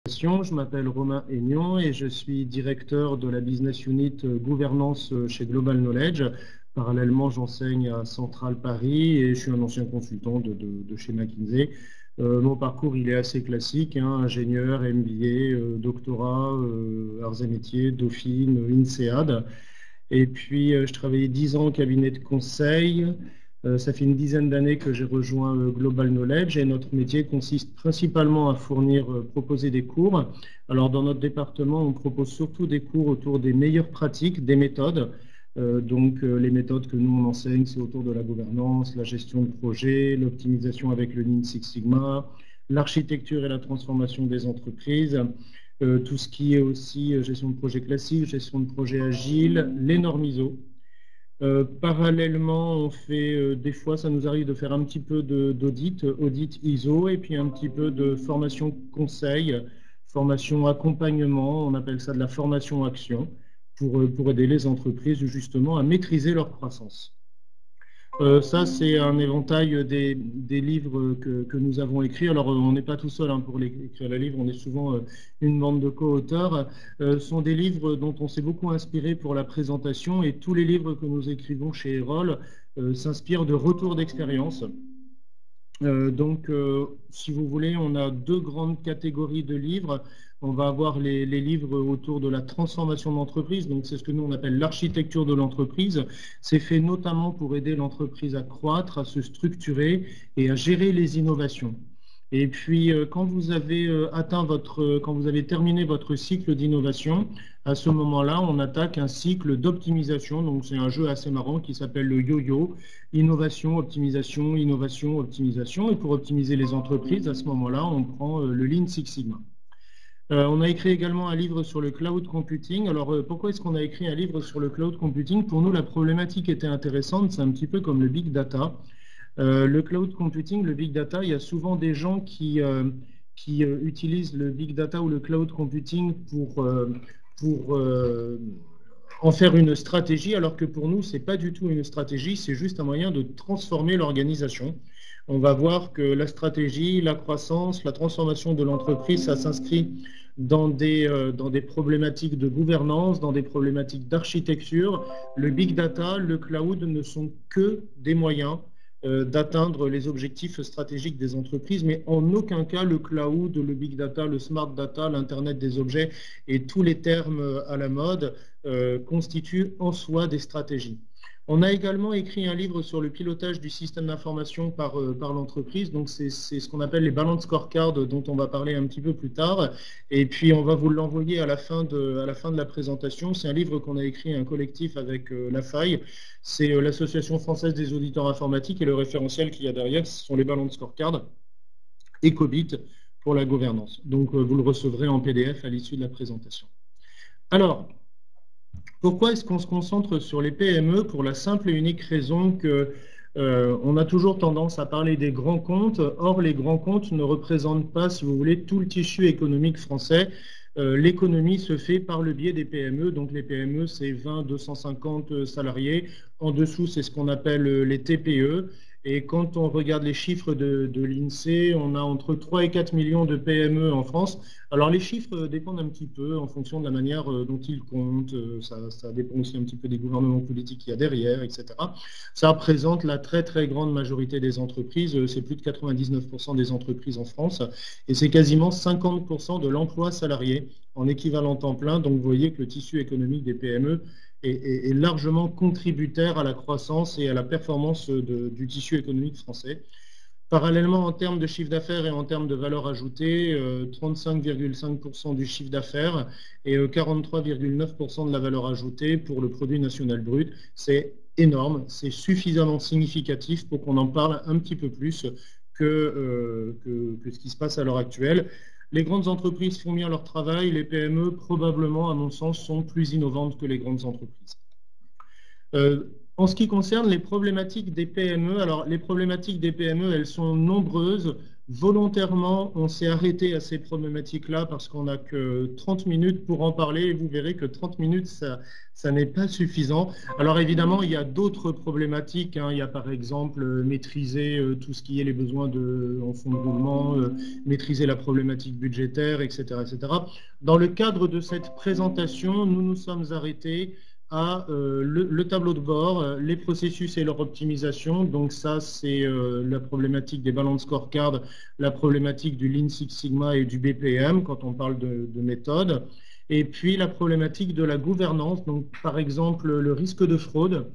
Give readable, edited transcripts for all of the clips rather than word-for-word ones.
Je m'appelle Romain Aignan et je suis directeur de la Business Unit Gouvernance chez Global Knowledge. Parallèlement, j'enseigne à Centrale Paris et je suis un ancien consultant de chez McKinsey. Mon parcours, il est assez classique, hein, ingénieur, MBA, doctorat, arts et métiers, Dauphine, INSEAD. Et puis, je travaillais 10 ans au cabinet de conseil. Ça fait une dizaine d'années que j'ai rejoint Global Knowledge et notre métier consiste principalement à proposer des cours. Alors, dans notre département, on propose surtout des cours autour des meilleures pratiques, des méthodes. Les méthodes que nous, on enseigne, c'est autour de la gouvernance, la gestion de projet, l'optimisation avec le Lean Six Sigma, l'architecture et la transformation des entreprises. Tout ce qui est aussi gestion de projet classique, gestion de projet agile, les normes ISO. Parallèlement, on fait des fois, ça nous arrive de faire un petit peu audit ISO, et puis un petit peu de formation conseil, formation accompagnement, on appelle ça de la formation action, pour aider les entreprises justement à maîtriser leur croissance. Ça, c'est un éventail des livres que nous avons écrits. Alors, on n'est pas tout seul hein, pour écrire les livres, on est souvent une bande de co-auteurs. Ce sont des livres dont on s'est beaucoup inspiré pour la présentation et tous les livres que nous écrivons chez Erol s'inspirent de retours d'expérience. Si vous voulez, on a deux grandes catégories de livres. On va avoir les livres autour de la transformation d'entreprise. Donc, c'est ce que nous, on appelle l'architecture de l'entreprise. C'est fait notamment pour aider l'entreprise à croître, à se structurer et à gérer les innovations. Et puis, quand vous avez quand vous avez terminé votre cycle d'innovation, à ce moment-là, on attaque un cycle d'optimisation. Donc, c'est un jeu assez marrant qui s'appelle le yo-yo, innovation, optimisation, innovation, optimisation. Et pour optimiser les entreprises, à ce moment-là, on prend le Lean Six Sigma. On a écrit également un livre sur le cloud computing. Alors, pourquoi est-ce qu'on a écrit un livre sur le cloud computing? Pour nous, la problématique était intéressante. C'est un petit peu comme le big data. Le cloud computing, le big data, il y a souvent des gens qui utilisent le big data ou le cloud computing pour en faire une stratégie, alors que pour nous, ce n'est pas du tout une stratégie, c'est juste un moyen de transformer l'organisation. On va voir que la stratégie, la croissance, la transformation de l'entreprise, ça s'inscrit dans des problématiques de gouvernance, dans des problématiques d'architecture. Le big data, le cloud ne sont que des moyens d'atteindre les objectifs stratégiques des entreprises, mais en aucun cas le cloud, le big data, le smart data, l'Internet des objets et tous les termes à la mode constituent en soi des stratégies. On a également écrit un livre sur le pilotage du système d'information par l'entreprise. Donc, c'est ce qu'on appelle les balance scorecards dont on va parler un petit peu plus tard. Et puis, on va vous l'envoyer à la fin de la présentation. C'est un livre qu'on a écrit un collectif avec La Faille. C'est l'Association française des auditeurs informatiques et le référentiel qu'il y a derrière, ce sont les balance scorecards et Cobit pour la gouvernance. Donc, vous le recevrez en PDF à l'issue de la présentation. Alors, pourquoi est-ce qu'on se concentre sur les PME? Pour la simple et unique raison que on a toujours tendance à parler des grands comptes. Or, les grands comptes ne représentent pas, si vous voulez, tout le tissu économique français. L'économie se fait par le biais des PME. Donc, les PME, c'est 20-250 salariés. En dessous, c'est ce qu'on appelle les TPE. Et quand on regarde les chiffres de l'INSEE, on a entre 3 et 4 millions de PME en France. Alors les chiffres dépendent un petit peu en fonction de la manière dont ils comptent. Ça dépend aussi un petit peu des gouvernements politiques qu'il y a derrière, etc. Ça représente la très très grande majorité des entreprises. C'est plus de 99% des entreprises en France. Et c'est quasiment 50% de l'emploi salarié en équivalent temps plein. Donc vous voyez que le tissu économique des PME est largement contributaire à la croissance et à la performance du tissu économique français. Parallèlement, en termes de chiffre d'affaires et en termes de valeur ajoutée, 35,5% du chiffre d'affaires et 43,9% de la valeur ajoutée pour le produit national brut. C'est énorme, c'est suffisamment significatif pour qu'on en parle un petit peu plus que ce qui se passe à l'heure actuelle. Les grandes entreprises font bien leur travail, les PME, probablement, à mon sens, sont plus innovantes que les grandes entreprises. En ce qui concerne les problématiques des PME, alors les problématiques des PME, elles sont nombreuses. Volontairement, on s'est arrêté à ces problématiques-là parce qu'on n'a que 30 minutes pour en parler et vous verrez que 30 minutes, ça n'est pas suffisant. Alors évidemment, il y a d'autres problématiques, hein. Il y a par exemple maîtriser tout ce qui est les besoins en fonds de roulement, maîtriser la problématique budgétaire, etc., etc. Dans le cadre de cette présentation, nous nous sommes arrêtés à le tableau de bord, les processus et leur optimisation. Donc ça, c'est la problématique des balance scorecards, la problématique du Lean Six Sigma et du BPM quand on parle de méthode. Et puis la problématique de la gouvernance, donc par exemple le risque de fraude.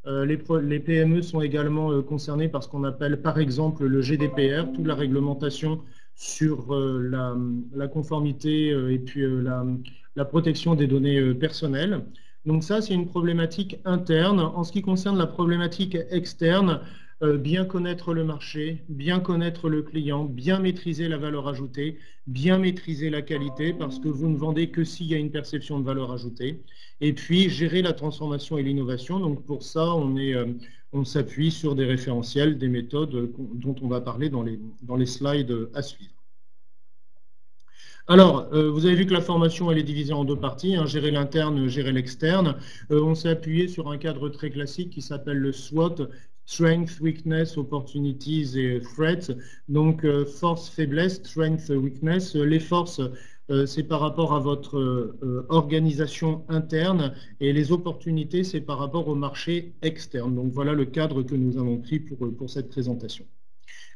Les PME sont également concernés par ce qu'on appelle par exemple le GDPR, toute la réglementation sur la conformité et puis la protection des données personnelles. Donc ça, c'est une problématique interne. En ce qui concerne la problématique externe, bien connaître le marché, bien connaître le client, bien maîtriser la valeur ajoutée, bien maîtriser la qualité, parce que vous ne vendez que s'il y a une perception de valeur ajoutée. Et puis, gérer la transformation et l'innovation. Donc pour ça, on s'appuie sur des référentiels, des méthodes dont on va parler dans les slides à suivre. Alors, vous avez vu que la formation, elle est divisée en deux parties, hein, gérer l'interne, gérer l'externe. On s'est appuyé sur un cadre très classique qui s'appelle le SWOT, Strength, Weakness, Opportunities et Threats. Donc, force, faiblesse, Strength, Weakness. Les forces, c'est par rapport à votre organisation interne et les opportunités, c'est par rapport au marché externe. Donc, voilà le cadre que nous avons pris pour cette présentation.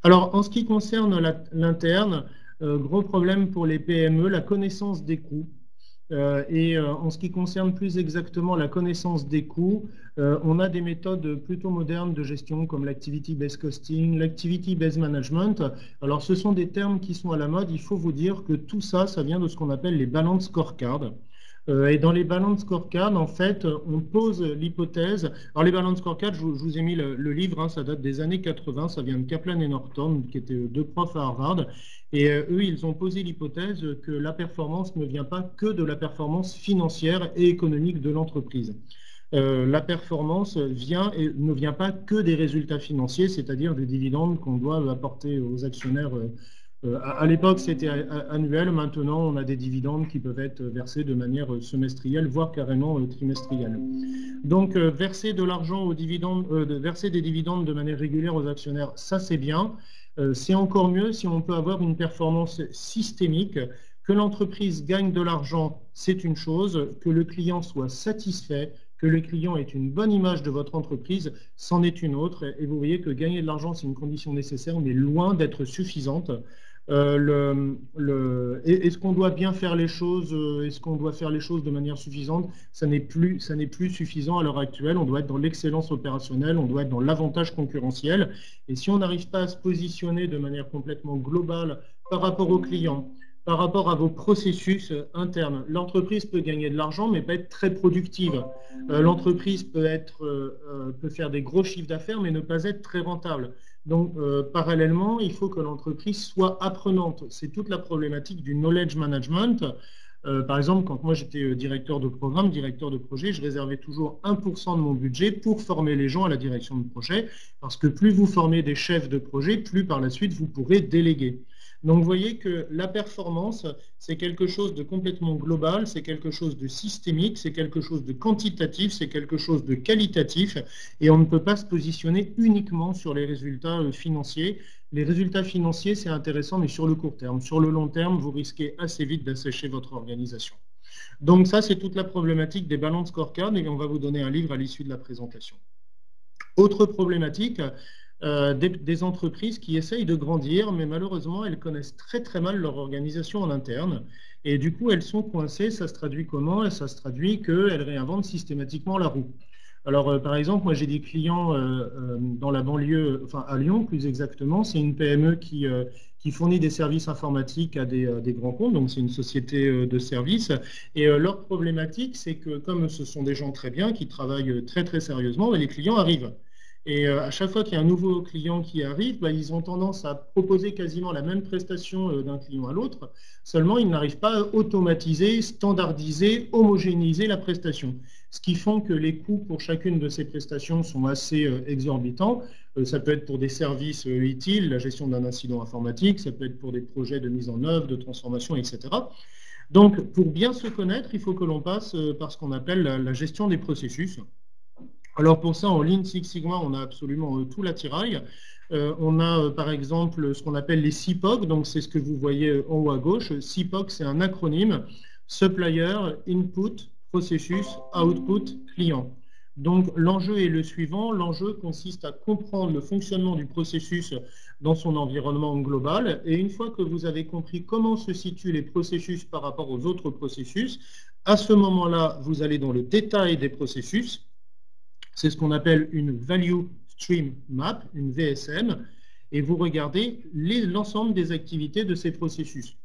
Alors, en ce qui concerne l'interne, gros problème pour les PME, la connaissance des coûts. En ce qui concerne plus exactement la connaissance des coûts, on a des méthodes plutôt modernes de gestion comme l'activity-based costing, l'activity-based management. Alors ce sont des termes qui sont à la mode. Il faut vous dire que tout ça, ça vient de ce qu'on appelle les balance scorecards. Et dans les balance scorecards, en fait, on pose l'hypothèse. Alors les balance scorecards, je vous ai mis le livre, hein, ça date des années 80, ça vient de Kaplan et Norton, qui étaient deux profs à Harvard. Et eux, ils ont posé l'hypothèse que la performance ne vient pas que de la performance financière et économique de l'entreprise. La performance ne vient pas que des résultats financiers, c'est-à-dire des dividendes qu'on doit apporter aux actionnaires. À l'époque, c'était annuel. Maintenant, on a des dividendes qui peuvent être versés de manière semestrielle, voire carrément trimestrielle. Donc, verser de l'argent aux dividendes, verser des dividendes de manière régulière aux actionnaires, ça c'est bien. C'est encore mieux si on peut avoir une performance systémique. Que l'entreprise gagne de l'argent, c'est une chose. Que le client soit satisfait, que le client ait une bonne image de votre entreprise, c'en est une autre. Et vous voyez que gagner de l'argent, c'est une condition nécessaire, mais loin d'être suffisante. Est-ce qu'on doit bien faire les choses, est-ce qu'on doit faire les choses de manière suffisante? Ça n'est plus suffisant à l'heure actuelle. On doit être dans l'excellence opérationnelle, on doit être dans l'avantage concurrentiel. Et si on n'arrive pas à se positionner de manière complètement globale par rapport aux clients, par rapport à vos processus internes, l'entreprise peut gagner de l'argent, mais pas être très productive. L'entreprise peut faire des gros chiffres d'affaires, mais ne pas être très rentable. Donc, parallèlement, il faut que l'entreprise soit apprenante. C'est toute la problématique du knowledge management. Par exemple, quand moi j'étais directeur de programme, directeur de projet, je réservais toujours 1% de mon budget pour former les gens à la direction de projet, parce que plus vous formez des chefs de projet, plus par la suite vous pourrez déléguer. Donc, vous voyez que la performance, c'est quelque chose de complètement global, c'est quelque chose de systémique, c'est quelque chose de quantitatif, c'est quelque chose de qualitatif, et on ne peut pas se positionner uniquement sur les résultats financiers. Les résultats financiers, c'est intéressant, mais sur le court terme. Sur le long terme, vous risquez assez vite d'assécher votre organisation. Donc ça, c'est toute la problématique des balance scorecards, et on va vous donner un livre à l'issue de la présentation. Autre problématique, des entreprises qui essayent de grandir, mais malheureusement, elles connaissent très très mal leur organisation en interne. Et du coup, elles sont coincées. Ça se traduit comment? Et ça se traduit qu'elles réinventent systématiquement la roue. Alors, par exemple, moi, j'ai des clients dans la banlieue, enfin à Lyon plus exactement. C'est une PME qui fournit des services informatiques à des grands comptes. Donc, c'est une société de services. Et leur problématique, c'est que comme ce sont des gens très bien, qui travaillent très très sérieusement, les clients arrivent. Et à chaque fois qu'il y a un nouveau client qui arrive, bah, ils ont tendance à proposer quasiment la même prestation d'un client à l'autre, seulement ils n'arrivent pas à automatiser, standardiser, homogénéiser la prestation. Ce qui font que les coûts pour chacune de ces prestations sont assez exorbitants. Ça peut être pour des services utiles, la gestion d'un incident informatique, ça peut être pour des projets de mise en œuvre, de transformation, etc. Donc, pour bien se connaître, il faut que l'on passe par ce qu'on appelle la gestion des processus. Alors pour ça, en Lean Six Sigma, on a absolument tout l'attirail. On a par exemple ce qu'on appelle les CIPOC, donc c'est ce que vous voyez en haut à gauche. CIPOC, c'est un acronyme, Supplier, Input, Processus, Output, Client. Donc l'enjeu est le suivant, l'enjeu consiste à comprendre le fonctionnement du processus dans son environnement global, et une fois que vous avez compris comment se situent les processus par rapport aux autres processus, à ce moment-là, vous allez dans le détail des processus. C'est ce qu'on appelle une Value Stream Map, une VSM, et vous regardez l'ensemble des activités de ces processus.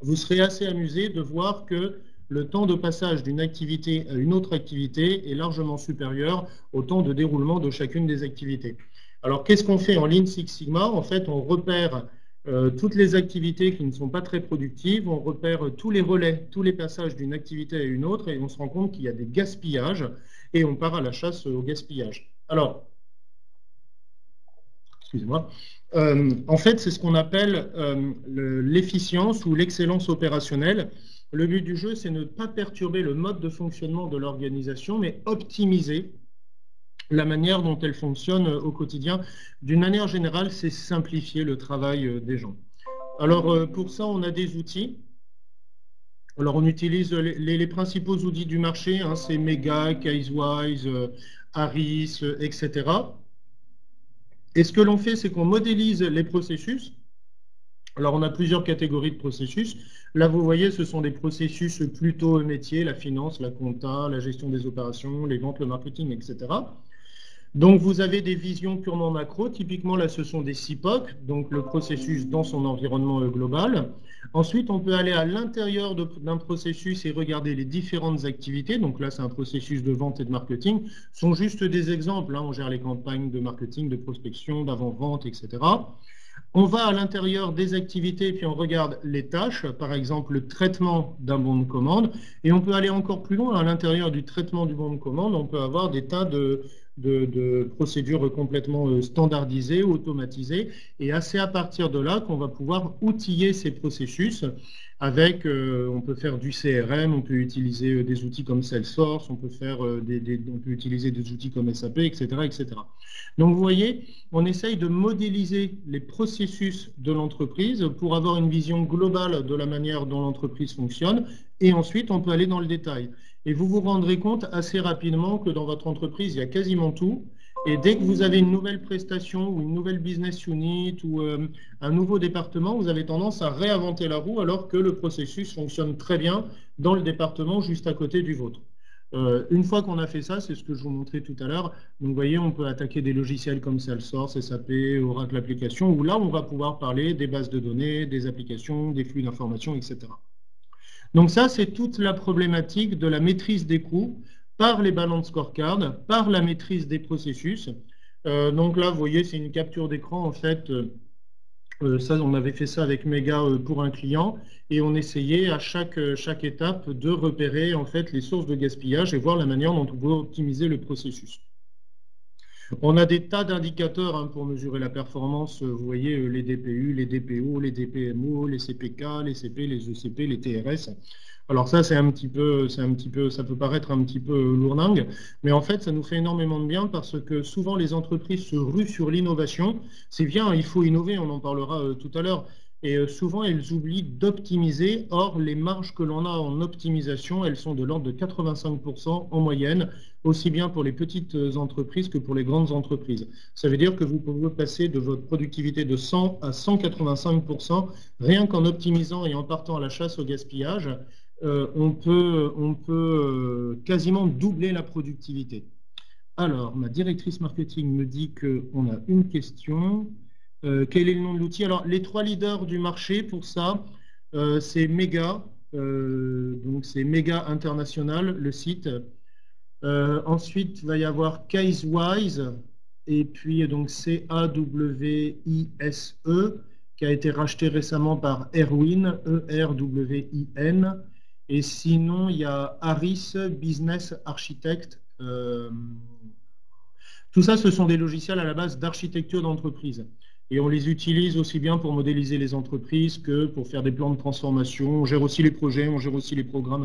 Vous serez assez amusé de voir que le temps de passage d'une activité à une autre activité est largement supérieur au temps de déroulement de chacune des activités. Alors, qu'est-ce qu'on fait en Lean Six Sigma? En fait, on repère toutes les activités qui ne sont pas très productives, on repère tous les relais, tous les passages d'une activité à une autre, et on se rend compte qu'il y a des gaspillages, et on part à la chasse au gaspillage. Alors, excusez-moi, en fait, c'est ce qu'on appelle l'efficience ou l'excellence opérationnelle. Le but du jeu, c'est ne pas perturber le mode de fonctionnement de l'organisation, mais optimiser la manière dont elle fonctionne au quotidien. D'une manière générale, c'est simplifier le travail des gens. Alors, pour ça, on a des outils. Alors, on utilise les principaux outils du marché, hein, c'est Mega, Casewise, Harris, etc. Et ce que l'on fait, c'est qu'on modélise les processus. Alors, on a plusieurs catégories de processus. Là, vous voyez, ce sont des processus plutôt métiers, la finance, la compta, la gestion des opérations, les ventes, le marketing, etc. Donc, vous avez des visions purement macro. Typiquement, là, ce sont des CIPOC, donc le processus dans son environnement global. Ensuite, on peut aller à l'intérieur d'un processus et regarder les différentes activités. Donc là, c'est un processus de vente et de marketing. Ce sont juste des exemples, hein. On gère les campagnes de marketing, de prospection, d'avant-vente, etc. On va à l'intérieur des activités, puis on regarde les tâches, par exemple le traitement d'un bon de commande. Et on peut aller encore plus loin. À l'intérieur du traitement du bon de commande, on peut avoir des tas de procédures complètement standardisées, automatisées, et c'est à partir de là qu'on va pouvoir outiller ces processus avec, on peut faire du CRM, on peut utiliser des outils comme Salesforce, on peut utiliser des outils comme SAP, etc., etc. Donc vous voyez, on essaye de modéliser les processus de l'entreprise pour avoir une vision globale de la manière dont l'entreprise fonctionne, et ensuite on peut aller dans le détail. Et vous vous rendrez compte assez rapidement que dans votre entreprise, il y a quasiment tout. Et dès que vous avez une nouvelle prestation ou une nouvelle business unit ou un nouveau département, vous avez tendance à réinventer la roue alors que le processus fonctionne très bien dans le département juste à côté du vôtre. Une fois qu'on a fait ça, c'est ce que je vous montrais tout à l'heure. Donc, vous voyez, on peut attaquer des logiciels comme Salesforce, SAP, Oracle Applications, où là, on va pouvoir parler des bases de données, des applications, des flux d'informations, etc. Donc ça, c'est toute la problématique de la maîtrise des coûts par les balance scorecards, par la maîtrise des processus. Donc là, vous voyez, c'est une capture d'écran. En fait, ça, on avait fait ça avec Mega pour un client et on essayait à chaque étape de repérer en fait les sources de gaspillage et voir la manière dont on peut optimiser le processus. On a des tas d'indicateurs hein, pour mesurer la performance. Vous voyez les DPU, les DPO, les DPMO, les CPK, les CP, les ECP, les TRS. Alors ça, ça peut paraître un petit peu lourdingue, mais en fait, ça nous fait énormément de bien parce que souvent les entreprises se ruent sur l'innovation. C'est bien, il faut innover, on en parlera tout à l'heure. Et souvent, elles oublient d'optimiser. Or, les marges que l'on a en optimisation, elles sont de l'ordre de 85% en moyenne, aussi bien pour les petites entreprises que pour les grandes entreprises. Ça veut dire que vous pouvez passer de votre productivité de 100 à 185%, rien qu'en optimisant et en partant à la chasse au gaspillage. On peut quasiment doubler la productivité. Alors, ma directrice marketing me dit qu'on a une question. Quel est le nom de l'outil? Alors, les trois leaders du marché pour ça, c'est Mega, donc c'est Mega International, le site. Ensuite, il va y avoir Casewise et puis donc CAWISE, qui a été racheté récemment par Erwin, ERWIN. Et sinon, il y a Harris Business Architect. Tout ça, ce sont des logiciels à la base d'architecture d'entreprise. Et on les utilise aussi bien pour modéliser les entreprises que pour faire des plans de transformation. On gère aussi les projets, on gère aussi les programmes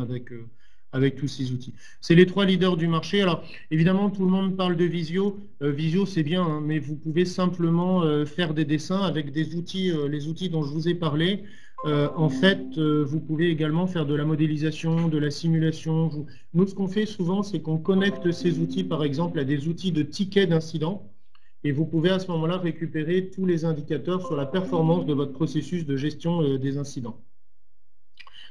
avec tous ces outils. C'est les 3 leaders du marché. Alors, évidemment, tout le monde parle de Visio. Visio, c'est bien, hein, mais vous pouvez simplement faire des dessins avec des outils, les outils dont je vous ai parlé. En fait, vous pouvez également faire de la modélisation, de la simulation. Nous, ce qu'on fait souvent, c'est qu'on connecte ces outils, par exemple, à des outils de tickets d'incidents. Et vous pouvez à ce moment-là récupérer tous les indicateurs sur la performance de votre processus de gestion des incidents.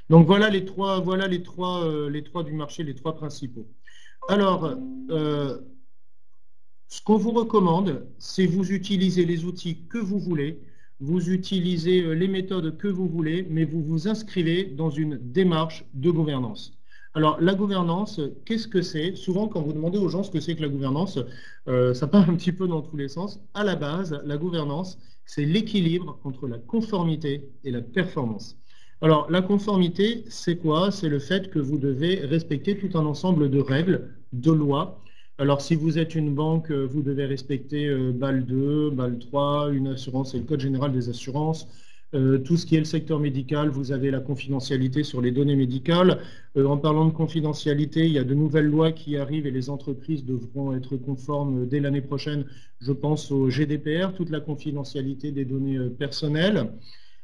Donc voilà les trois du marché, les 3 principaux. Alors, ce qu'on vous recommande, c'est vous utiliser les outils que vous voulez, vous utilisez les méthodes que vous voulez, mais vous vous inscrivez dans une démarche de gouvernance. Alors, la gouvernance, qu'est-ce que c'est? Souvent, quand vous demandez aux gens ce que c'est que la gouvernance, ça part un petit peu dans tous les sens. À la base, la gouvernance, c'est l'équilibre entre la conformité et la performance. Alors, la conformité, c'est quoi? C'est le fait que vous devez respecter tout un ensemble de règles, de lois. Alors, si vous êtes une banque, vous devez respecter BAL 2, BAL 3, une assurance, c'est le Code général des assurances. Tout ce qui est le secteur médical, vous avez la confidentialité sur les données médicales. En parlant de confidentialité, il y a de nouvelles lois qui arrivent et les entreprises devront être conformes dès l'année prochaine. Je pense au GDPR, toute la confidentialité des données personnelles.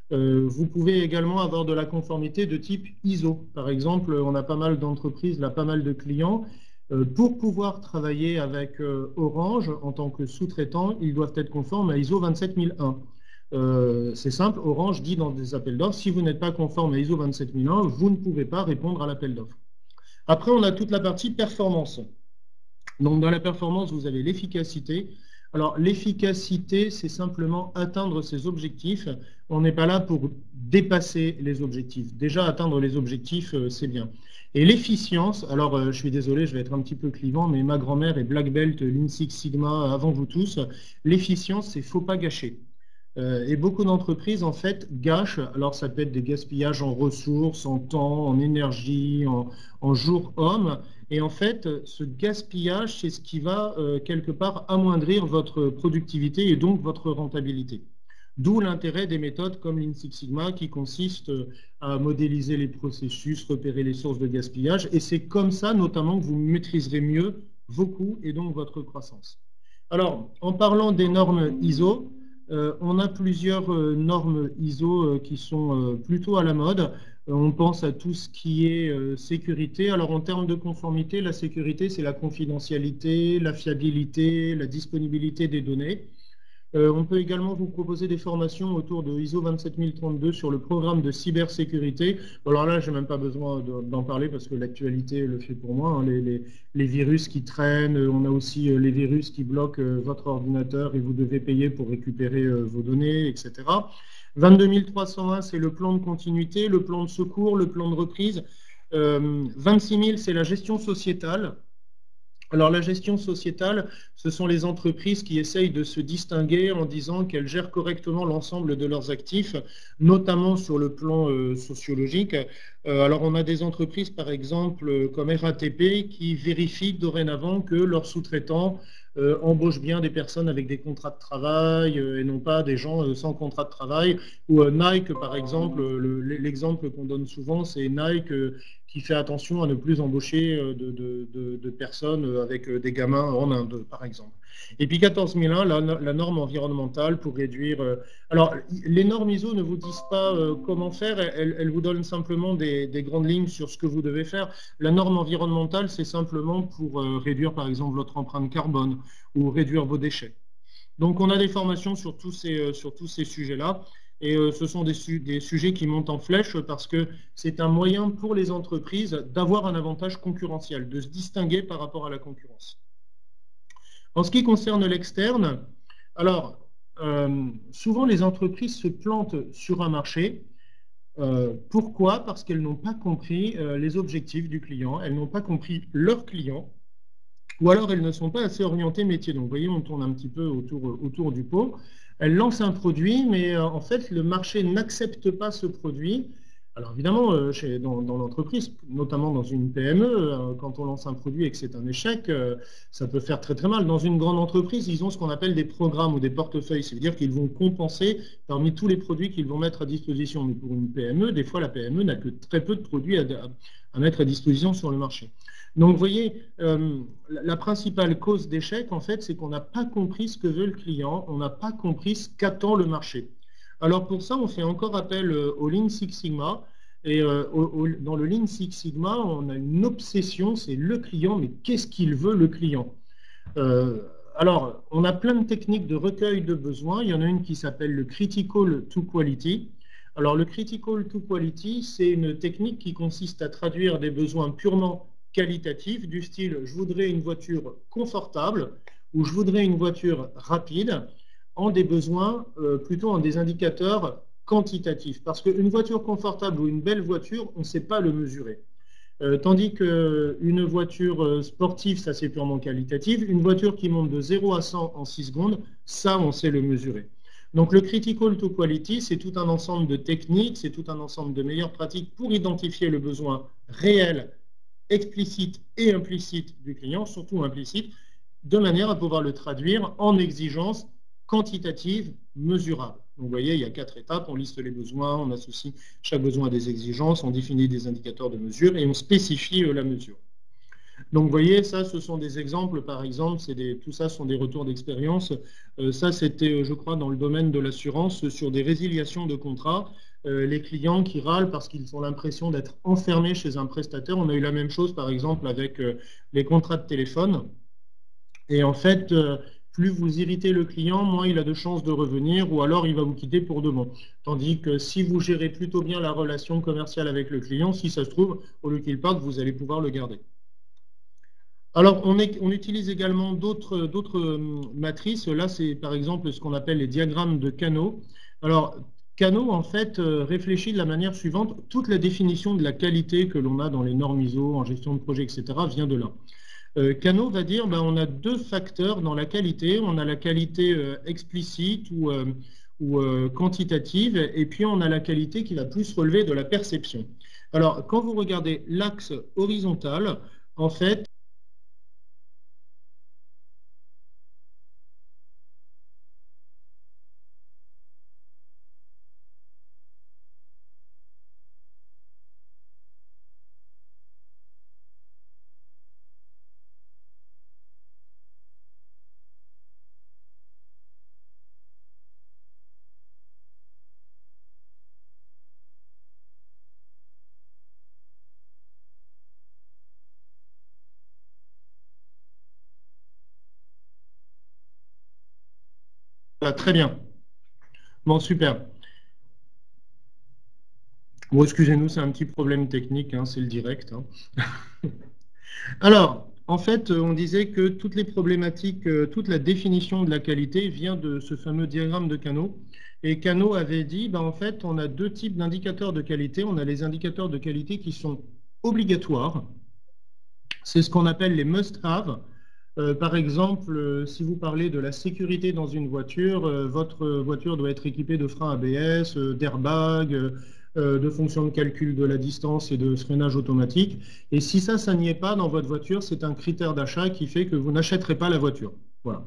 Vous pouvez également avoir de la conformité de type ISO. Par exemple, on a pas mal d'entreprises, là, pas mal de clients. Pour pouvoir travailler avec Orange en tant que sous-traitant, ils doivent être conformes à ISO 27001. C'est simple, Orange dit dans des appels d'offres, si vous n'êtes pas conforme à ISO 27001, vous ne pouvez pas répondre à l'appel d'offres. Après, on a toute la partie performance. Donc, dans la performance, vous avez l'efficacité. Alors, l'efficacité, c'est simplement atteindre ses objectifs. On n'est pas là pour dépasser les objectifs. Déjà, atteindre les objectifs, c'est bien. Et l'efficience, alors je suis désolé, je vais être un petit peu clivant, mais ma grand-mère est Black Belt, Lean Six Sigma avant vous tous. L'efficience, c'est faut pas gâcher. Et beaucoup d'entreprises, en fait, gâchent. Alors, ça peut être des gaspillages en ressources, en temps, en énergie, en jours hommes. Et en fait, ce gaspillage, c'est ce qui va, quelque part, amoindrir votre productivité et donc votre rentabilité. D'où l'intérêt des méthodes comme Lean Six Sigma qui consistent à modéliser les processus, repérer les sources de gaspillage. Et c'est comme ça, notamment, que vous maîtriserez mieux vos coûts et donc votre croissance. Alors, en parlant des normes ISO, on a plusieurs normes ISO qui sont plutôt à la mode. On pense à tout ce qui est sécurité. Alors en termes de conformité, la sécurité, c'est la confidentialité, la fiabilité, la disponibilité des données. On peut également vous proposer des formations autour de ISO 27032 sur le programme de cybersécurité. Alors là, je n'ai même pas besoin d'en parler parce que l'actualité le fait pour moi. Hein. Les virus qui traînent, on a aussi les virus qui bloquent votre ordinateur et vous devez payer pour récupérer vos données, etc. 22301, c'est le plan de continuité, le plan de secours, le plan de reprise. 26000, c'est la gestion sociétale. Alors la gestion sociétale, ce sont les entreprises qui essayent de se distinguer en disant qu'elles gèrent correctement l'ensemble de leurs actifs, notamment sur le plan sociologique. Alors on a des entreprises par exemple comme RATP qui vérifient dorénavant que leurs sous-traitants embauchent bien des personnes avec des contrats de travail et non pas des gens sans contrat de travail. Ou Nike par exemple, l'exemple qu'on donne souvent c'est Nike qui fait attention à ne plus embaucher de personnes avec des gamins en Inde, par exemple. Et puis 14001, la norme environnementale pour réduire... alors, les normes ISO ne vous disent pas comment faire, elles vous donnent simplement des grandes lignes sur ce que vous devez faire. La norme environnementale, c'est simplement pour réduire, par exemple, votre empreinte carbone ou réduire vos déchets. Donc, on a des formations sur tous ces sujets-là. Et ce sont des sujets qui montent en flèche parce que c'est un moyen pour les entreprises d'avoir un avantage concurrentiel, de se distinguer par rapport à la concurrence. En ce qui concerne l'externe, alors souvent les entreprises se plantent sur un marché. Pourquoi? Parce qu'elles n'ont pas compris les objectifs du client, elles n'ont pas compris leur client. ou alors elles ne sont pas assez orientées métier. Donc vous voyez, on tourne un petit peu autour du pot. Elles lancent un produit, mais en fait, le marché n'accepte pas ce produit. Alors évidemment, dans l'entreprise, notamment dans une PME, quand on lance un produit et que c'est un échec, ça peut faire très très mal. Dans une grande entreprise, ils ont ce qu'on appelle des programmes ou des portefeuilles. C'est-à-dire qu'ils vont compenser parmi tous les produits qu'ils vont mettre à disposition. Mais pour une PME, des fois, la PME n'a que très peu de produits à mettre à disposition sur le marché. Donc, vous voyez, la principale cause d'échec, en fait, c'est qu'on n'a pas compris ce que veut le client, on n'a pas compris ce qu'attend le marché. Alors, pour ça, on fait encore appel au Lean Six Sigma. Et dans le Lean Six Sigma, on a une obsession, c'est le client, mais qu'est-ce qu'il veut, le client? Alors, on a plein de techniques de recueil de besoins. Il y en a une qui s'appelle le Critical to Quality. Alors, le Critical to Quality, c'est une technique qui consiste à traduire des besoins purement qualitatif du style je voudrais une voiture confortable ou je voudrais une voiture rapide en des besoins plutôt en des indicateurs quantitatifs parce qu'une voiture confortable ou une belle voiture on ne sait pas le mesurer tandis qu'une voiture sportive ça c'est purement qualitatif, une voiture qui monte de 0 à 100 en 6 secondes ça on sait le mesurer. Donc le critical to quality c'est tout un ensemble de techniques, c'est tout un ensemble de meilleures pratiques pour identifier le besoin réel explicite et implicite du client, surtout implicite, de manière à pouvoir le traduire en exigences quantitatives mesurables. Donc vous voyez, il y a 4 étapes, on liste les besoins, on associe chaque besoin à des exigences, on définit des indicateurs de mesure et on spécifie la mesure. Donc vous voyez, ça ce sont des exemples, par exemple, tout ça sont des retours d'expérience. Ça c'était, je crois, dans le domaine de l'assurance, sur des résiliations de contrats. Les clients qui râlent parce qu'ils ont l'impression d'être enfermés chez un prestataire. On a eu la même chose, par exemple, avec les contrats de téléphone. Et en fait, plus vous irritez le client, moins il a de chances de revenir, ou alors il va vous quitter pour de bon. Tandis que si vous gérez plutôt bien la relation commerciale avec le client, si ça se trouve, au lieu qu'il parte, vous allez pouvoir le garder. Alors, on utilise également d'autres matrices. Là, c'est par exemple ce qu'on appelle les diagrammes de canaux. Alors, Kano, en fait, réfléchit de la manière suivante. Toute la définition de la qualité que l'on a dans les normes ISO, en gestion de projet, etc., vient de là. Kano va dire, on a 2 facteurs dans la qualité. On a la qualité explicite ou quantitative, et puis on a la qualité qui va plus relever de la perception. Alors, quand vous regardez l'axe horizontal, en fait, très bien. Bon, super. Bon, excusez-nous, c'est un petit problème technique, hein, c'est le direct. Hein. Alors, en fait, on disait que toutes les problématiques, toute la définition de la qualité vient de ce fameux diagramme de Kano. Et Kano avait dit, en fait, on a 2 types d'indicateurs de qualité. On a les indicateurs de qualité qui sont obligatoires. C'est ce qu'on appelle les must-have. Par exemple, si vous parlez de la sécurité dans une voiture, votre voiture doit être équipée de freins ABS, d'airbag, de fonctions de calcul de la distance et de freinage automatique. Et si ça n'y est pas dans votre voiture, c'est un critère d'achat qui fait que vous n'achèterez pas la voiture. Voilà.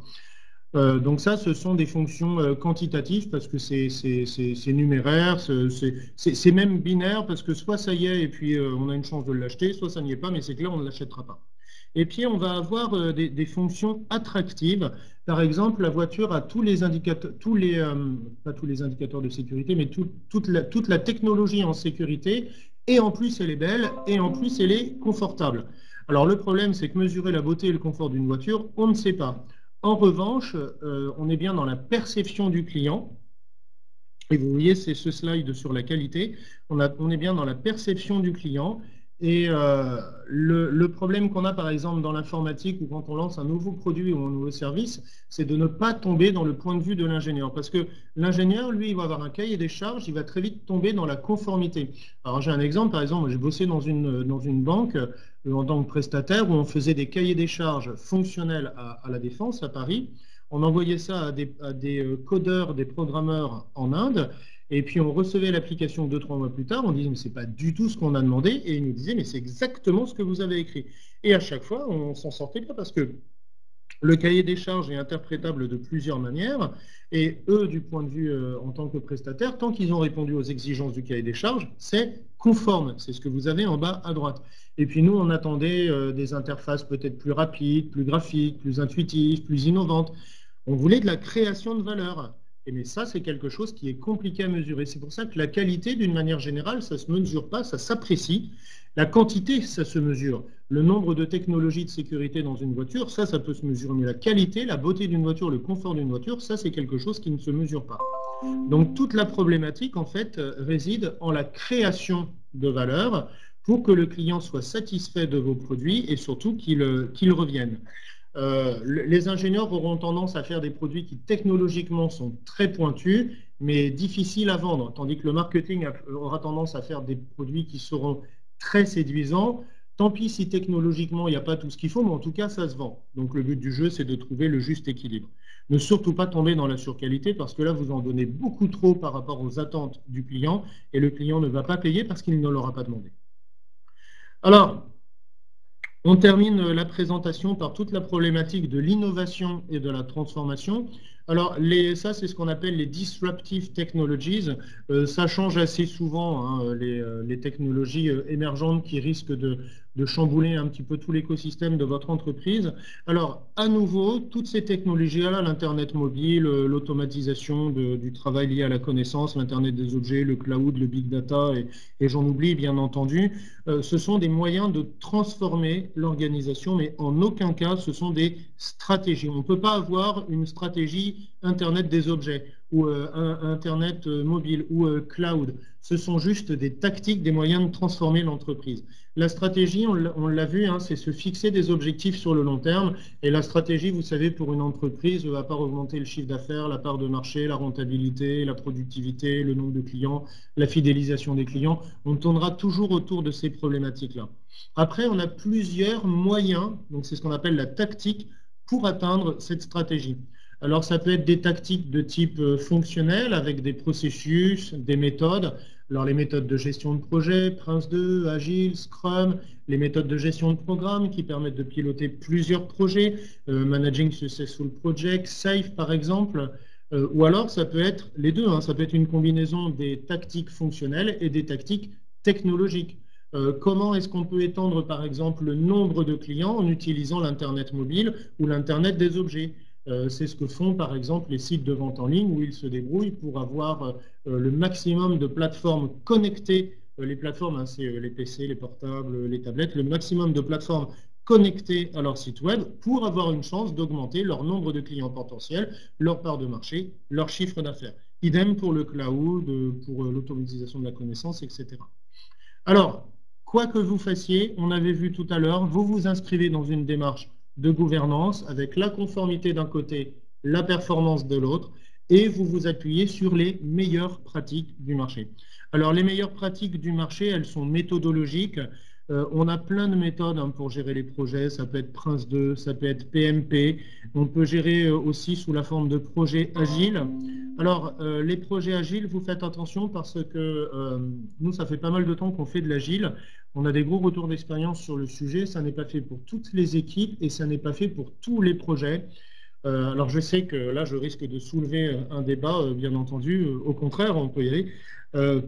Donc ça, ce sont des fonctions quantitatives parce que c'est numéraire, c'est même binaire parce que soit ça y est et puis on a une chance de l'acheter, soit ça n'y est pas, mais c'est que là, on ne l'achètera pas. Et puis, on va avoir des fonctions attractives. Par exemple, la voiture a tous les indicateurs, pas tous les indicateurs de sécurité, mais toute la technologie en sécurité. Et en plus, elle est belle, et en plus, elle est confortable. Alors, le problème, c'est que mesurer la beauté et le confort d'une voiture, on ne sait pas. En revanche, on est bien dans la perception du client. Et vous voyez, c'est ce slide sur la qualité. On est bien dans la perception du client. Et le problème qu'on a par exemple dans l'informatique ou quand on lance un nouveau produit ou un nouveau service, c'est de ne pas tomber dans le point de vue de l'ingénieur. Parce que l'ingénieur, lui, il va avoir un cahier des charges, il va très vite tomber dans la conformité. Alors j'ai un exemple, par exemple, j'ai bossé dans une banque en tant que prestataire où on faisait des cahiers des charges fonctionnels à la Défense, à Paris. On envoyait ça à des codeurs, des programmeurs en Inde. Et puis on recevait l'application 2-3 mois plus tard, on disait mais c'est pas du tout ce qu'on a demandé, et ils nous disaient mais c'est exactement ce que vous avez écrit. Et à chaque fois, on s'en sortait pas parce que le cahier des charges est interprétable de plusieurs manières, et eux, du point de vue en tant que prestataire, tant qu'ils ont répondu aux exigences du cahier des charges, c'est conforme, c'est ce que vous avez en bas à droite. Et puis nous, on attendait des interfaces peut-être plus rapides, plus graphiques, plus intuitives, plus innovantes. On voulait de la création de valeur. Mais ça, c'est quelque chose qui est compliqué à mesurer. C'est pour ça que la qualité, d'une manière générale, ça ne se mesure pas, ça s'apprécie. La quantité, ça se mesure. Le nombre de technologies de sécurité dans une voiture, ça peut se mesurer. Mais la qualité, la beauté d'une voiture, le confort d'une voiture, ça, c'est quelque chose qui ne se mesure pas. Donc, toute la problématique, en fait, réside en la création de valeur pour que le client soit satisfait de vos produits et surtout qu'il revienne. Les ingénieurs auront tendance à faire des produits qui technologiquement sont très pointus, mais difficiles à vendre, tandis que le marketing aura tendance à faire des produits qui seront très séduisants. Tant pis si technologiquement il n'y a pas tout ce qu'il faut, mais en tout cas ça se vend. Donc le but du jeu, c'est de trouver le juste équilibre. Ne surtout pas tomber dans la surqualité parce que là, vous en donnez beaucoup trop par rapport aux attentes du client et le client ne va pas payer parce qu'il ne l'aura pas demandé. Alors, on termine la présentation par toute la problématique de l'innovation et de la transformation. Alors, ça, c'est ce qu'on appelle les disruptive technologies. Ça change assez souvent, hein, les technologies émergentes qui risquent de chambouler un petit peu tout l'écosystème de votre entreprise. Alors, à nouveau, toutes ces technologies-là, l'Internet mobile, l'automatisation du travail lié à la connaissance, l'Internet des objets, le cloud, le big data, et j'en oublie bien entendu, ce sont des moyens de transformer l'organisation, mais en aucun cas, ce sont des stratégies. On ne peut pas avoir une stratégie Internet des objets ou Internet mobile ou cloud. Ce sont juste des tactiques, des moyens de transformer l'entreprise. La stratégie, on l'a vu, hein, c'est se fixer des objectifs sur le long terme. Et la stratégie, vous savez, pour une entreprise, à part augmenter le chiffre d'affaires, la part de marché, la rentabilité, la productivité, le nombre de clients, la fidélisation des clients, on tournera toujours autour de ces problématiques-là. Après, on a plusieurs moyens, donc c'est ce qu'on appelle la tactique, pour atteindre cette stratégie. Alors, ça peut être des tactiques de type fonctionnel avec des processus, des méthodes. Alors, les méthodes de gestion de projet, Prince2, Agile, Scrum, les méthodes de gestion de programme qui permettent de piloter plusieurs projets, Managing Successful Projects, SAFe par exemple, ou alors ça peut être les deux, hein, ça peut être une combinaison des tactiques fonctionnelles et des tactiques technologiques. Comment est-ce qu'on peut étendre par exemple le nombre de clients en utilisant l'Internet mobile ou l'Internet des objets? C'est ce que font par exemple les sites de vente en ligne où ils se débrouillent pour avoir le maximum de plateformes connectées. Les plateformes, hein, c'est les PC, les portables, les tablettes, le maximum de plateformes connectées à leur site web pour avoir une chance d'augmenter leur nombre de clients potentiels, leur part de marché, leur chiffre d'affaires. Idem pour le cloud, pour l'automatisation de la connaissance, etc. Alors, quoi que vous fassiez, on avait vu tout à l'heure, vous vous inscrivez dans une démarche de gouvernance avec la conformité d'un côté, la performance de l'autre, et vous vous appuyez sur les meilleures pratiques du marché. Alors, les meilleures pratiques du marché, elles sont méthodologiques. On a plein de méthodes hein, pour gérer les projets. Ça peut être Prince2, ça peut être PMP. On peut gérer aussi sous la forme de projets agiles. Alors, les projets agiles, vous faites attention parce que nous, ça fait pas mal de temps qu'on fait de l'agile. On a des gros retours d'expérience sur le sujet. Ça n'est pas fait pour toutes les équipes et ça n'est pas fait pour tous les projets. Alors, je sais que là, je risque de soulever un débat, bien entendu. Au contraire, on peut y aller.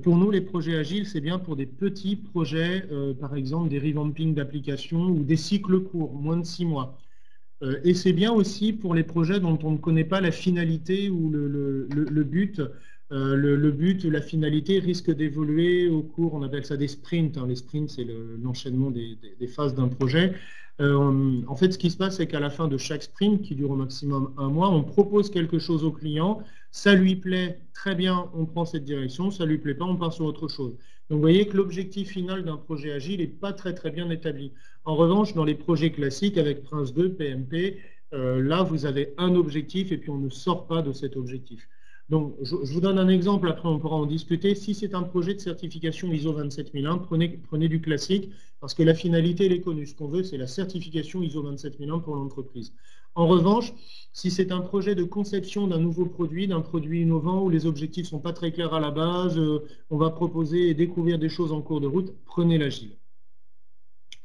Pour nous, les projets agiles, c'est bien pour des petits projets, par exemple des revamping d'applications ou des cycles courts, moins de 6 mois. Et c'est bien aussi pour les projets dont on ne connaît pas la finalité ou le but. Le but, la finalité risque d'évoluer au cours, on appelle ça des sprints. Hein. Les sprints, c'est l'enchaînement des phases d'un projet. En fait, ce qui se passe, c'est qu'à la fin de chaque sprint, qui dure au maximum 1 mois, on propose quelque chose au client. Ça lui plaît, très bien, on prend cette direction. Ça lui plaît pas, on part sur autre chose. Donc vous voyez que l'objectif final d'un projet agile n'est pas très bien établi. En revanche, dans les projets classiques avec Prince 2, PMP, là vous avez un objectif et puis on ne sort pas de cet objectif. Donc je vous donne un exemple, après on pourra en discuter. Si c'est un projet de certification ISO 27001, prenez du classique parce que la finalité elle est connue. Ce qu'on veut c'est la certification ISO 27001 pour l'entreprise. En revanche, si c'est un projet de conception d'un nouveau produit, d'un produit innovant où les objectifs ne sont pas très clairs à la base, on va proposer et découvrir des choses en cours de route, prenez l'agile.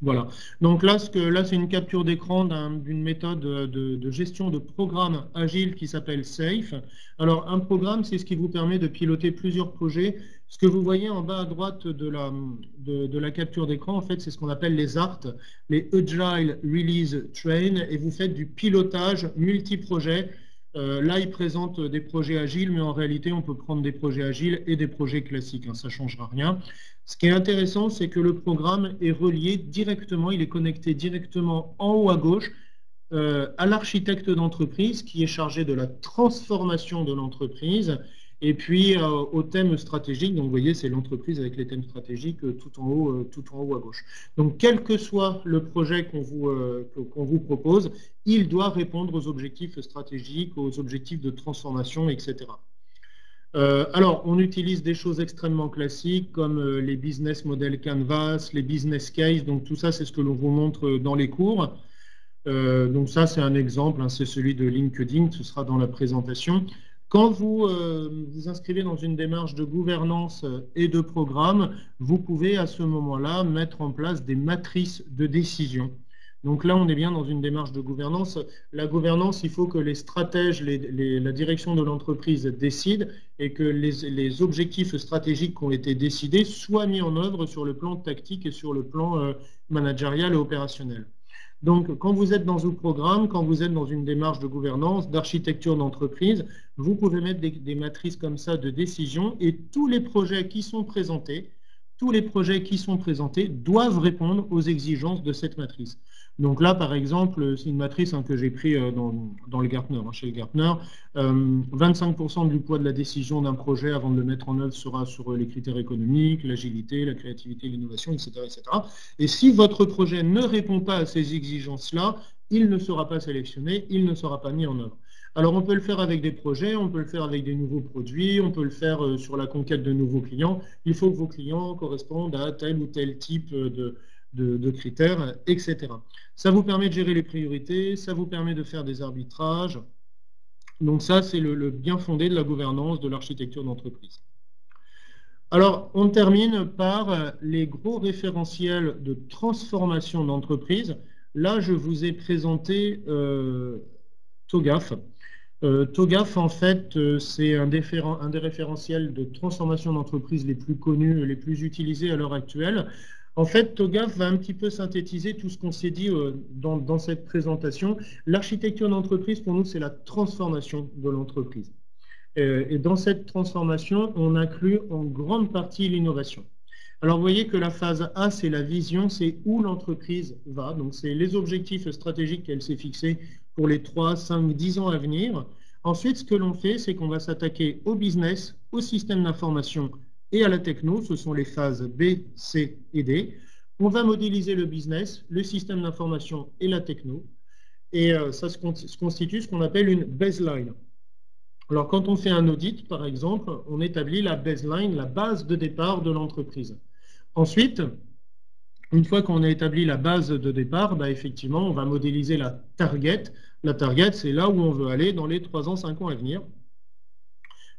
Voilà. Donc là, c'est une capture d'écran d'une méthode de gestion de programme agile qui s'appelle SAFE. Alors, un programme, c'est ce qui vous permet de piloter plusieurs projets. Ce que vous voyez en bas à droite de la capture d'écran, en fait, c'est ce qu'on appelle les ART, les Agile Release Train, et vous faites du pilotage multi-projet. Là, il présente des projets agiles, mais en réalité, on peut prendre des projets agiles et des projets classiques. Hein, ça ne changera rien. Ce qui est intéressant, c'est que le programme est relié directement, il est connecté directement en haut à gauche à l'architecte d'entreprise qui est chargé de la transformation de l'entreprise et puis au thème stratégique. Donc, vous voyez, c'est l'entreprise avec les thèmes stratégiques tout en haut à gauche. Donc, quel que soit le projet qu'on vous propose, il doit répondre aux objectifs stratégiques, aux objectifs de transformation, etc. Alors, on utilise des choses extrêmement classiques comme les business model canvas, les business case. Donc, tout ça, c'est ce que l'on vous montre dans les cours. Donc, ça, c'est un exemple. Hein, c'est celui de LinkedIn. Ce sera dans la présentation. Quand vous vous inscrivez dans une démarche de gouvernance et de programme, vous pouvez à ce moment-là mettre en place des matrices de décision. Donc là, on est bien dans une démarche de gouvernance. La gouvernance, il faut que les stratèges, la direction de l'entreprise décident et que les objectifs stratégiques qui ont été décidés soient mis en œuvre sur le plan tactique et sur le plan managérial et opérationnel. Donc, quand vous êtes dans un programme, quand vous êtes dans une démarche de gouvernance, d'architecture d'entreprise, vous pouvez mettre des matrices comme ça de décision et tous les projets qui sont présentés doivent répondre aux exigences de cette matrice. Donc là, par exemple, c'est une matrice que j'ai prise dans le Gartner, chez le Gartner. 25% du poids de la décision d'un projet avant de le mettre en œuvre sera sur les critères économiques, l'agilité, la créativité, l'innovation, etc., etc. Et si votre projet ne répond pas à ces exigences-là, il ne sera pas sélectionné, il ne sera pas mis en œuvre. Alors, on peut le faire avec des projets, on peut le faire avec des nouveaux produits, on peut le faire sur la conquête de nouveaux clients. Il faut que vos clients correspondent à tel ou tel type de critères, etc. Ça vous permet de gérer les priorités, ça vous permet de faire des arbitrages. Donc ça, c'est le bien fondé de la gouvernance, de l'architecture d'entreprise. Alors, on termine par les gros référentiels de transformation d'entreprise. Là, je vous ai présenté TOGAF. TOGAF, en fait, c'est un des référentiels de transformation d'entreprise les plus connus, les plus utilisés à l'heure actuelle. En fait, TOGAF va un petit peu synthétiser tout ce qu'on s'est dit dans cette présentation. L'architecture d'entreprise, pour nous, c'est la transformation de l'entreprise. Et dans cette transformation, on inclut en grande partie l'innovation. Alors, vous voyez que la phase A, c'est la vision, c'est où l'entreprise va. Donc, c'est les objectifs stratégiques qu'elle s'est fixés pour les 3, 5, 10 ans à venir. Ensuite, ce que l'on fait, c'est qu'on va s'attaquer au business, au système d'information et à la techno. Ce sont les phases B, C et D. On va modéliser le business, le système d'information et la techno. Et ça se constitue ce qu'on appelle une baseline. Alors, quand on fait un audit, par exemple, on établit la baseline, la base de départ de l'entreprise. Ensuite, une fois qu'on a établi la base de départ, effectivement, on va modéliser la target. La target, c'est là où on veut aller dans les 3 ans, 5 ans à venir.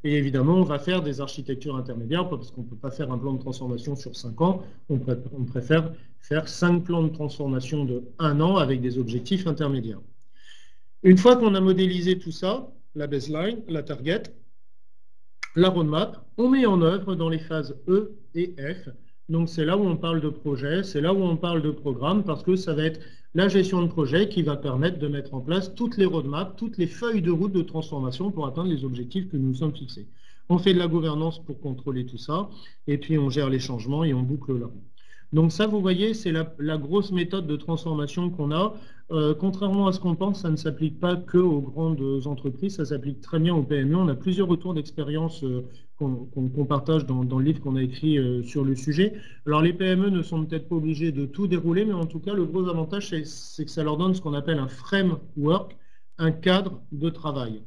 Et évidemment, on va faire des architectures intermédiaires parce qu'on ne peut pas faire un plan de transformation sur 5 ans. On préfère faire 5 plans de transformation de 1 an avec des objectifs intermédiaires. Une fois qu'on a modélisé tout ça, la baseline, la target, la roadmap, on met en œuvre dans les phases E et F. Donc, c'est là où on parle de projet, c'est là où on parle de programme, parce que ça va être la gestion de projet qui va permettre de mettre en place toutes les roadmaps, toutes les feuilles de route de transformation pour atteindre les objectifs que nous nous sommes fixés. On fait de la gouvernance pour contrôler tout ça, et puis on gère les changements et on boucle là. Donc ça, vous voyez, c'est la grosse méthode de transformation qu'on a. Contrairement à ce qu'on pense, ça ne s'applique pas que aux grandes entreprises, ça s'applique très bien aux PME. On a plusieurs retours d'expérience qu'on partage dans le livre qu'on a écrit sur le sujet. Alors les PME ne sont peut-être pas obligées de tout dérouler, mais en tout cas, le gros avantage, c'est que ça leur donne ce qu'on appelle un framework, un cadre de travail.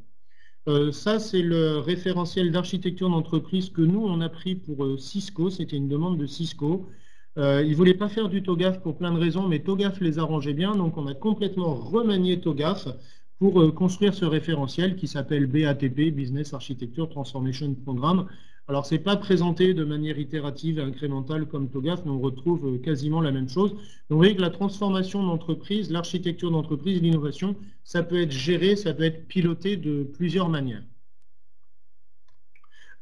Ça, c'est le référentiel d'architecture d'entreprise que nous, on a pris pour Cisco. C'était une demande de Cisco. Ils ne voulaient pas faire du TOGAF pour plein de raisons, mais TOGAF les arrangeait bien. Donc, on a complètement remanié TOGAF pour construire ce référentiel qui s'appelle BATP, Business Architecture Transformation Programme. Alors, ce n'est pas présenté de manière itérative et incrémentale comme TOGAF, mais on retrouve quasiment la même chose. Donc, vous voyez que la transformation d'entreprise, l'architecture d'entreprise, l'innovation, ça peut être géré, ça peut être piloté de plusieurs manières.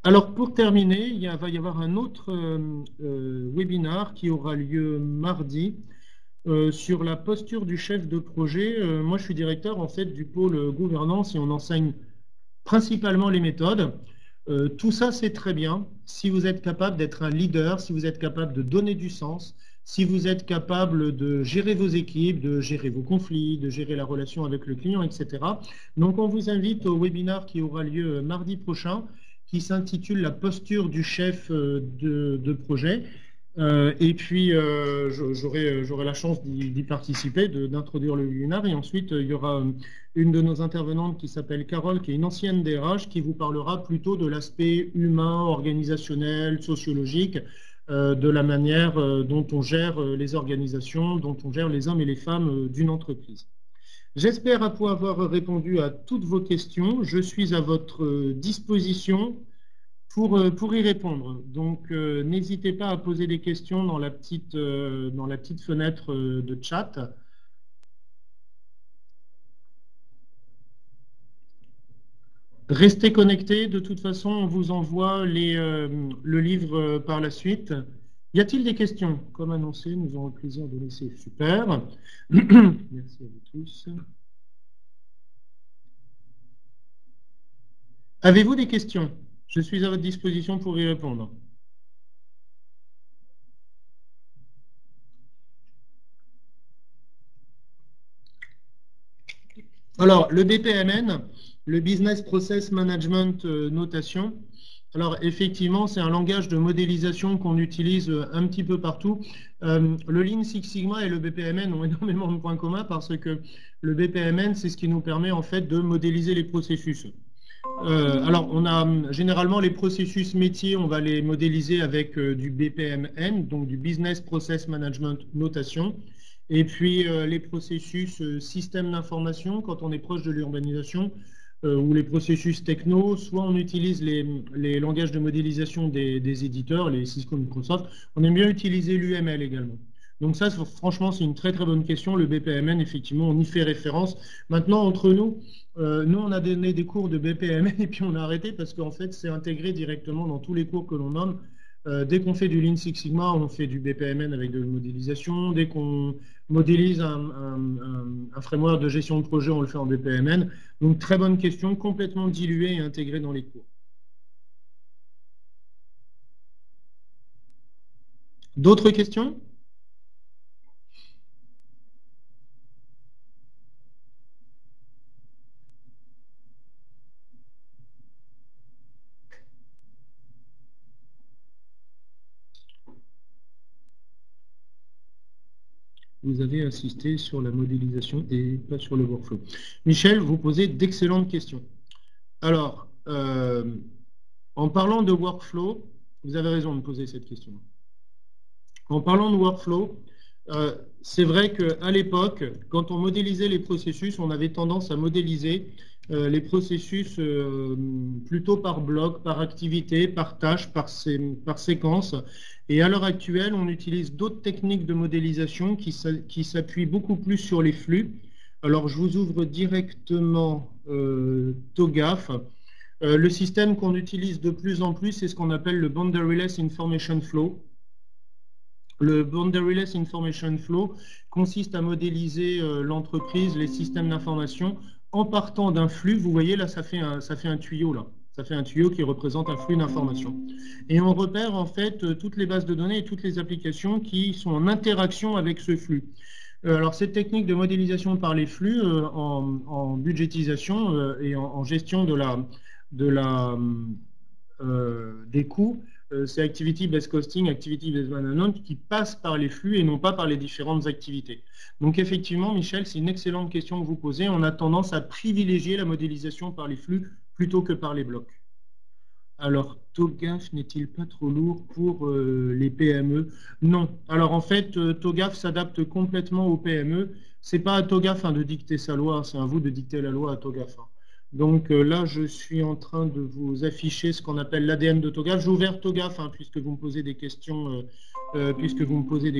Alors, pour terminer, il va y avoir un autre webinaire qui aura lieu mardi sur la posture du chef de projet. Moi, je suis directeur en fait du pôle gouvernance et on enseigne principalement les méthodes. Tout ça, c'est très bien. Si vous êtes capable d'être un leader, si vous êtes capable de donner du sens, si vous êtes capable de gérer vos équipes, de gérer vos conflits, de gérer la relation avec le client, etc. Donc, on vous invite au webinaire qui aura lieu mardi prochain, qui s'intitule La posture du chef de projet. Et puis, j'aurai la chance d'y participer, d'introduire le webinaire. Et ensuite, il y aura une de nos intervenantes qui s'appelle Carole, qui est une ancienne DRH, qui vous parlera plutôt de l'aspect humain, organisationnel, sociologique, de la manière dont on gère les organisations, dont on gère les hommes et les femmes d'une entreprise. J'espère avoir répondu à toutes vos questions. Je suis à votre disposition pour y répondre. Donc, n'hésitez pas à poser des questions dans la petite fenêtre de chat. Restez connectés. De toute façon, on vous envoie le livre par la suite. Y a-t-il des questions? Comme annoncé, nous aurons le plaisir de laisser. Super. Merci à vous tous. Avez-vous des questions? Je suis à votre disposition pour y répondre. Alors, le BPMN, le Business Process Management Notation, alors effectivement, c'est un langage de modélisation qu'on utilise un petit peu partout. Le Lean Six Sigma et le BPMN ont énormément de points communs parce que le BPMN, c'est ce qui nous permet en fait de modéliser les processus. Alors, on a généralement les processus métiers, on va les modéliser avec du BPMN, donc du Business Process Management Notation. Et puis, les processus système d'information, quand on est proche de l'urbanisation, ou les processus techno, soit on utilise les langages de modélisation des éditeurs, les Cisco, Microsoft. On aime bien utiliser l'UML également. Donc ça, franchement, c'est une très très bonne question. Le BPMN, effectivement, on y fait référence. Maintenant, entre nous, on a donné des cours de BPMN et puis on a arrêté parce qu'en fait, c'est intégré directement dans tous les cours que l'on nomme. Dès qu'on fait du Lean Six Sigma, on fait du BPMN avec de la modélisation. Dès qu'on modélise un framework de gestion de projet, on le fait en BPMN. Donc, très bonne question, complètement diluée et intégrée dans les cours. D'autres questions ? Vous avez insisté sur la modélisation et pas sur le workflow. Michel, vous posez d'excellentes questions. Alors, en parlant de workflow, vous avez raison de poser cette question. En parlant de workflow, c'est vrai qu'à l'époque, quand on modélisait les processus, on avait tendance à modéliser les processus plutôt par bloc, par activité, par tâche, par séquence. Et à l'heure actuelle, on utilise d'autres techniques de modélisation qui s'appuient beaucoup plus sur les flux. Alors, je vous ouvre directement TOGAF. Le système qu'on utilise de plus en plus, c'est ce qu'on appelle le Boundaryless Information Flow. Le Boundaryless Information Flow consiste à modéliser l'entreprise, les systèmes d'information, en partant d'un flux. Vous voyez là, ça fait un tuyau là. Ça fait un tuyau qui représente un flux d'informations. Et on repère en fait toutes les bases de données et toutes les applications qui sont en interaction avec ce flux. Alors cette technique de modélisation par les flux en budgétisation et en gestion des coûts, c'est Activity-Based Costing, Activity-Based Management qui passe par les flux et non pas par les différentes activités. Donc effectivement, Michel, c'est une excellente question que vous posez. On a tendance à privilégier la modélisation par les flux plutôt que par les blocs. Alors, TOGAF n'est-il pas trop lourd pour les PME? Non. Alors en fait, TOGAF s'adapte complètement aux PME. C'est pas à TOGAF de dicter sa loi, c'est à vous de dicter la loi à TOGAF. Donc là, je suis en train de vous afficher ce qu'on appelle l'ADN de TOGAF. J'ai ouvert TOGAF puisque vous me posez des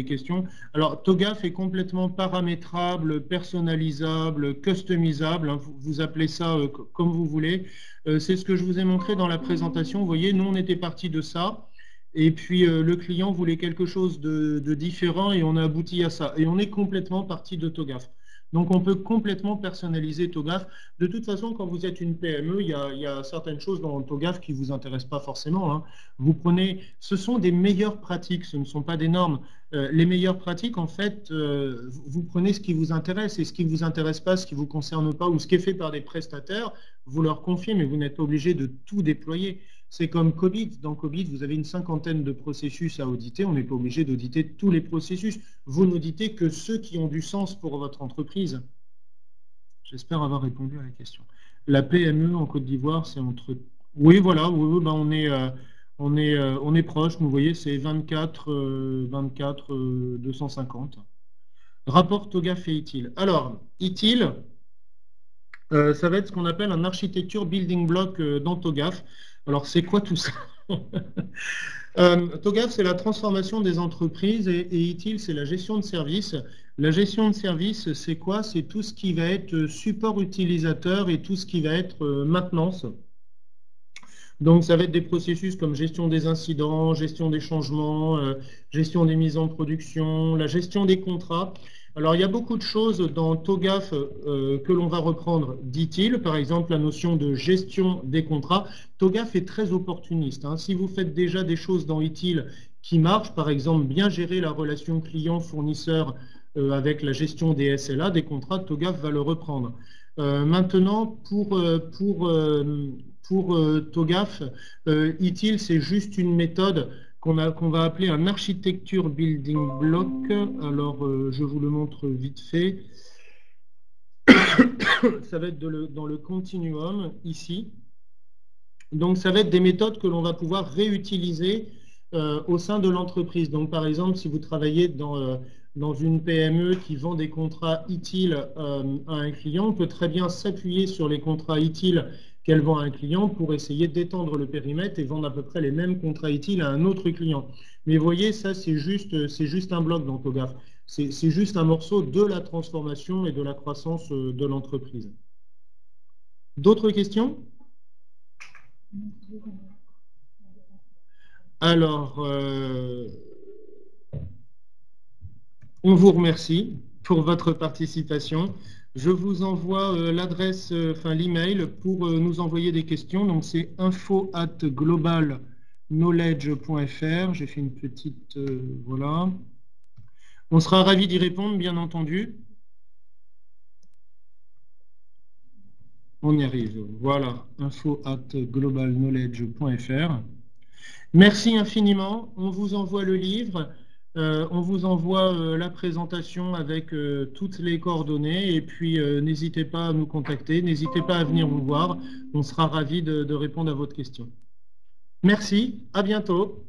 questions. Alors, TOGAF est complètement paramétrable, personnalisable, customisable. Vous appelez ça comme vous voulez. C'est ce que je vous ai montré dans la présentation. Vous voyez, nous, on était parti de ça. Et puis, le client voulait quelque chose de différent et on a abouti à ça. Et on est complètement parti de TOGAF. Donc, on peut complètement personnaliser TOGAF. De toute façon, quand vous êtes une PME, il y a certaines choses dans TOGAF qui ne vous intéressent pas forcément. Vous prenez, ce sont des meilleures pratiques, ce ne sont pas des normes. Les meilleures pratiques, en fait, vous prenez ce qui vous intéresse et ce qui ne vous intéresse pas, ce qui ne vous concerne pas ou ce qui est fait par des prestataires, vous leur confiez, mais vous n'êtes pas obligé de tout déployer. C'est comme COBIT. Dans COBIT, vous avez une cinquantaine de processus à auditer. On n'est pas obligé d'auditer tous les processus. Vous n'auditez que ceux qui ont du sens pour votre entreprise. J'espère avoir répondu à la question. La PME en Côte d'Ivoire, c'est entre... Oui, voilà, oui, ben on est proche. Vous voyez, c'est 24 250. Rapport TOGAF et ITIL. Alors, ITIL, ça va être ce qu'on appelle un architecture building block dans TOGAF. Alors, c'est quoi tout ça? TOGAF, c'est la transformation des entreprises et ITIL, c'est la gestion de services. La gestion de services, c'est quoi? C'est tout ce qui va être support utilisateur et tout ce qui va être maintenance. Donc, ça va être des processus comme gestion des incidents, gestion des changements, gestion des mises en production, la gestion des contrats. Alors, il y a beaucoup de choses dans TOGAF que l'on va reprendre d'ITIL, par exemple la notion de gestion des contrats. TOGAF est très opportuniste. Si vous faites déjà des choses dans ITIL qui marchent, par exemple bien gérer la relation client-fournisseur avec la gestion des SLA, des contrats, TOGAF va le reprendre. Maintenant, pour TOGAF, ITIL, c'est juste une méthode qu'on va appeler un architecture building block. Alors, je vous le montre vite fait. Ça va être dans le continuum, ici. Donc, ça va être des méthodes que l'on va pouvoir réutiliser au sein de l'entreprise. Donc, par exemple, si vous travaillez dans une PME qui vend des contrats ITIL à un client, on peut très bien s'appuyer sur les contrats ITIL qu'elle vend à un client pour essayer d'étendre le périmètre et vendre à peu près les mêmes contrats ITIL à un autre client. Mais vous voyez, ça, c'est juste un bloc dans TOGAF. C'est juste un morceau de la transformation et de la croissance de l'entreprise. D'autres questions? Alors, on vous remercie pour votre participation. Je vous envoie l'adresse, l'email pour nous envoyer des questions. Donc, c'est info@globalknowledge.fr. J'ai fait une petite... voilà. On sera ravis d'y répondre, bien entendu. On y arrive. Voilà, info@globalknowledge.fr. Merci infiniment. On vous envoie le livre. On vous envoie la présentation avec toutes les coordonnées et puis n'hésitez pas à nous contacter, n'hésitez pas à venir vous voir, on sera ravis de répondre à votre question. Merci, à bientôt.